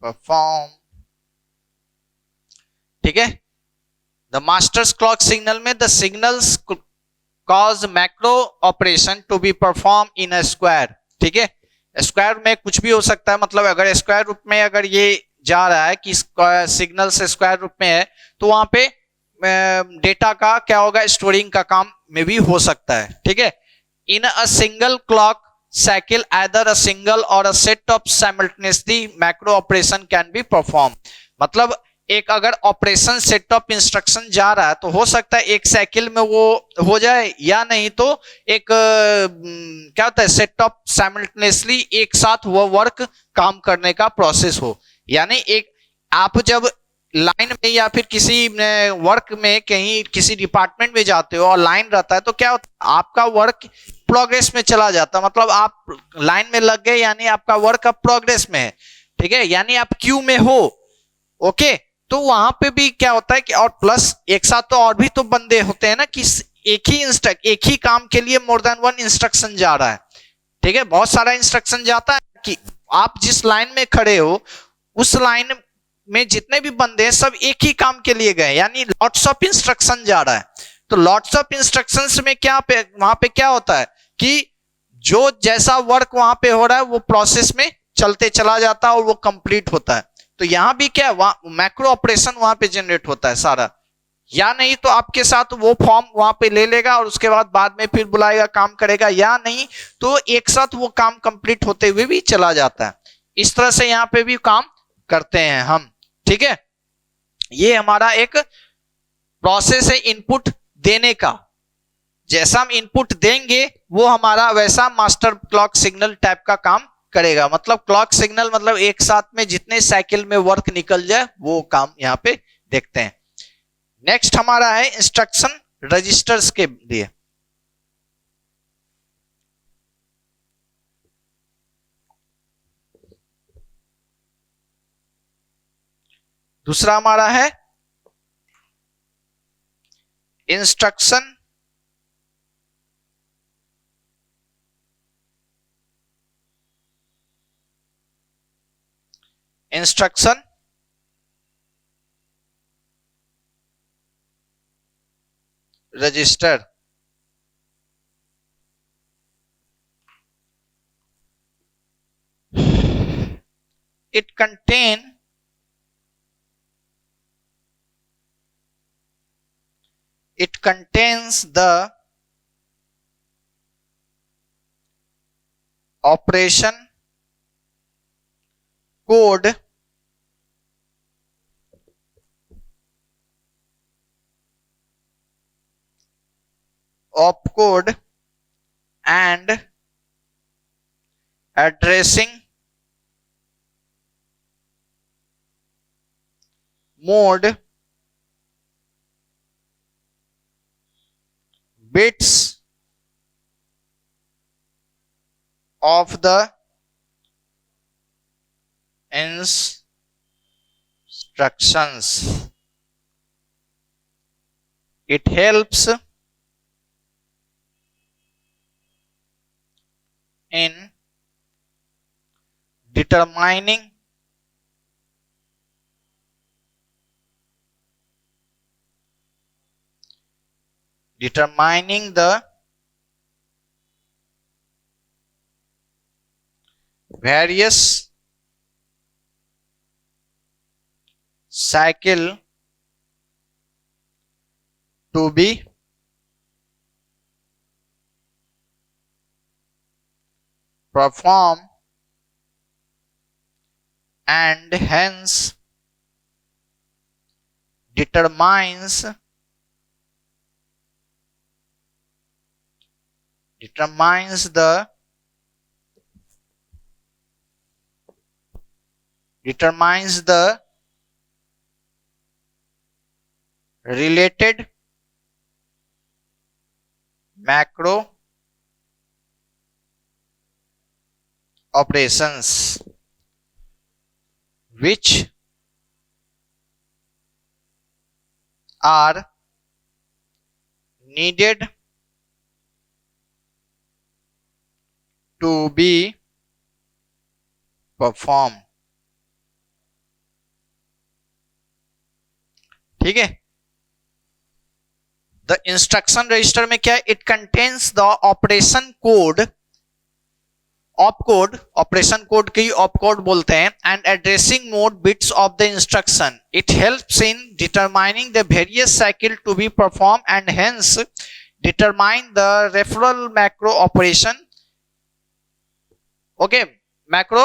Speaker 1: performed। ठीक है, the masters clock signal में the signals cause macro operation to be perform in a square. ठीक है, square में कुछ भी हो सकता है, मतलब अगर स्क्वायर रूप में अगर ये जा रहा है कि सिग्नल से स्क्वायर रूप में है तो वहां पे डेटा का क्या होगा, स्टोरिंग का काम में भी हो सकता है। ठीक है, in a single clock cycle either a single or a set of simultaneously macro operation can be performed। मतलब एक अगर ऑपरेशन सेट ऑफ इंस्ट्रक्शन जा रहा है तो हो सकता है एक साइकिल में वो हो जाए, या नहीं तो एक क्या होता है, सेट ऑफ साइमल्टेनियसली एक साथ वो वर्क काम करने का प्रोसेस हो। यानी एक आप जब लाइन में या फिर किसी वर्क में कहीं किसी डिपार्टमेंट में जाते हो और लाइन रहता है तो क्या होता है, आपका वर्क प्रोग्रेस में चला जाता है, मतलब आप लाइन में लग गए यानी आपका वर्क अब प्रोग्रेस में है। ठीक है, यानी आप क्यू में हो। ओके, तो वहां पे भी क्या होता है कि और प्लस एक साथ तो और भी तो बंदे होते हैं ना कि एक ही काम के लिए मोर देन वन इंस्ट्रक्शन जा रहा है। ठीक है, बहुत सारा इंस्ट्रक्शन जाता है कि आप जिस लाइन में खड़े हो उस लाइन में जितने भी बंदे हैं सब एक ही काम के लिए गए, यानी लॉट्स ऑफ इंस्ट्रक्शन जा रहा है। तो लॉट्स ऑफ इंस्ट्रक्शंस में क्या वहां पे क्या होता है कि जो जैसा वर्क वहां पे हो रहा है वो प्रोसेस में चलते चला जाता है और वो कंप्लीट होता है। तो यहां भी क्या मैक्रो ऑपरेशन वहां पे जनरेट होता है सारा, या नहीं तो आपके साथ वो फॉर्म वहां पे ले लेगा और उसके बाद में फिर बुलाएगा काम करेगा, या नहीं तो एक साथ वो काम कंप्लीट होते हुए भी चला जाता है। इस तरह से यहाँ पे भी काम करते हैं हम। ठीक है, ये हमारा एक प्रोसेस है इनपुट देने का। जैसा हम इनपुट देंगे वो हमारा वैसा मास्टर क्लॉक सिग्नल टाइप का काम करेगा। मतलब क्लॉक सिग्नल मतलब एक साथ में जितने साइकिल में वर्क निकल जाए वो काम यहां पे देखते हैं। नेक्स्ट हमारा है इंस्ट्रक्शन रजिस्टर्स के लिए। दूसरा हमारा है instruction register. contains the operation code opcode and addressing mode bits of the instructions. It helps in determining the various cycle to be performed and hence determines the related macro operations which are needed to be performed. ठीक है, the instruction register में क्या है, it contains the operation code, opcode, operation code की opcode बोलते हैं, and addressing mode bits of the instruction. It helps in determining the various cycle to be perform and hence determine the referral macro operation. Okay, macro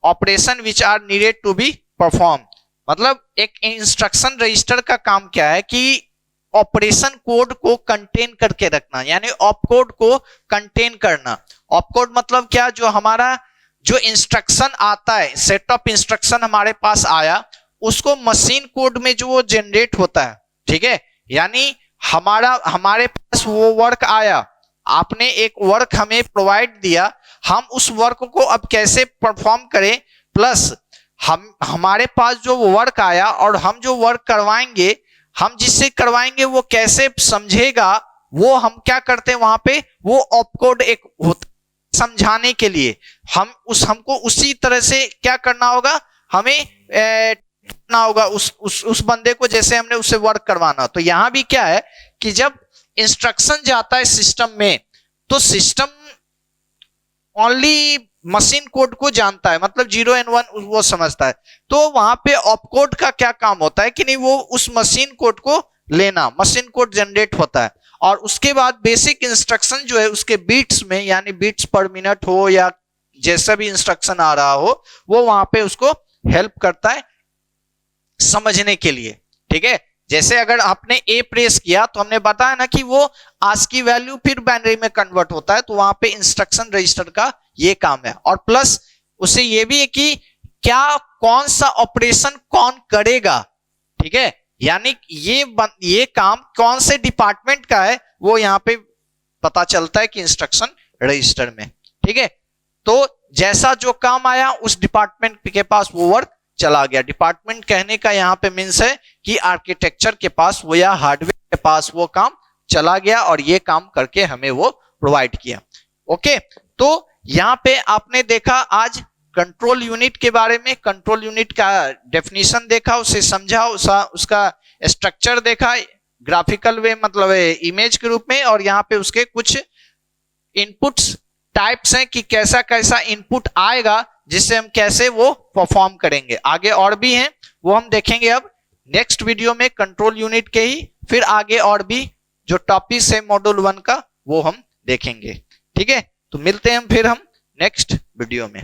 Speaker 1: operation which are needed to be perform. मतलब एक instruction register का काम क्या है कि operation code को contain करके रखना, यानी ऑपकोड को कंटेन करना. ऑपकोड मतलब क्या, जो हमारा जो इंस्ट्रक्शन आता है, सेट ऑफ इंस्ट्रक्शन हमारे पास आया, उसको मशीन कोड में जो वो जनरेट होता है. ठीक है, यानी हमारे पास वो वर्क आया, आपने एक वर्क हमें प्रोवाइड दिया, हम उस वर्क को अब कैसे परफॉर्म करें, प्लस हमारे पास जो वर्क आया और हम जो वर्क करवाएंगे, हम जिससे करवाएंगे वो कैसे समझेगा, वो हम क्या करते हैं वहां पे, वो ऑपकोड एक होता समझाने के लिए. हमको उसी तरह से क्या करना होगा, हमें करना होगा उस बंदे को, जैसे हमने उससे वर्क करवाना. तो यहां भी क्या है कि जब इंस्ट्रक्शन जाता है सिस्टम में, तो सिस्टम ओनली मशीन कोड को जानता है, मतलब 0 and 1 वो समझता है. तो वहां पे ऑपकोड का क्या काम होता है कि नहीं, वो उस मशीन कोड को लेना, मशीन कोड जनरेट होता है, और उसके बाद बेसिक इंस्ट्रक्शन जो है उसके बीट्स में, यानी बीट्स पर मिनट हो या जैसा भी इंस्ट्रक्शन आ रहा हो, वो वहां पे उसको हेल्प करता है समझने के लिए. ठीक है, जैसे अगर आपने ए प्रेस किया तो हमने बताया ना कि वो आज की वैल्यू फिर बाइनरी में कन्वर्ट होता है, तो वहां पे इंस्ट्रक्शन रजिस्टर का ये काम है. और प्लस उसे ये भी है कि क्या कौन सा ऑपरेशन कौन करेगा. ठीक है, यानी ये काम कौन से डिपार्टमेंट का है, वो यहां पे पता चलता है कि इंस्ट्रक्शन रजिस्टर में. ठीक है, तो जैसा जो काम आया उस डिपार्टमेंट के पास वो वर्क चला गया. डिपार्टमेंट कहने का यहां पे मीन्स है कि आर्किटेक्चर के पास वो या हार्डवेयर के पास वो काम चला गया और ये काम करके हमें वो प्रोवाइड किया. ओके, तो यहां पे आपने देखा आज कंट्रोल यूनिट के बारे में, कंट्रोल यूनिट का डेफिनेशन देखा, उसे समझा, उसका स्ट्रक्चर देखा ग्राफिकल वे, मतलब इमेज के रूप में, और यहाँ पे उसके कुछ इनपुट्स टाइप्स हैं कि कैसा कैसा इनपुट आएगा जिससे हम कैसे वो परफॉर्म करेंगे। आगे और भी हैं, वो हम देखेंगे अब नेक्स्ट वीडियो में, कंट्रोल यूनिट के ही। फिर आगे और भी जो टॉपिक है मॉड्यूल 1 का वो हम देखेंगे। ठीक है, तो मिलते हैं फिर हम नेक्स्ट वीडियो में।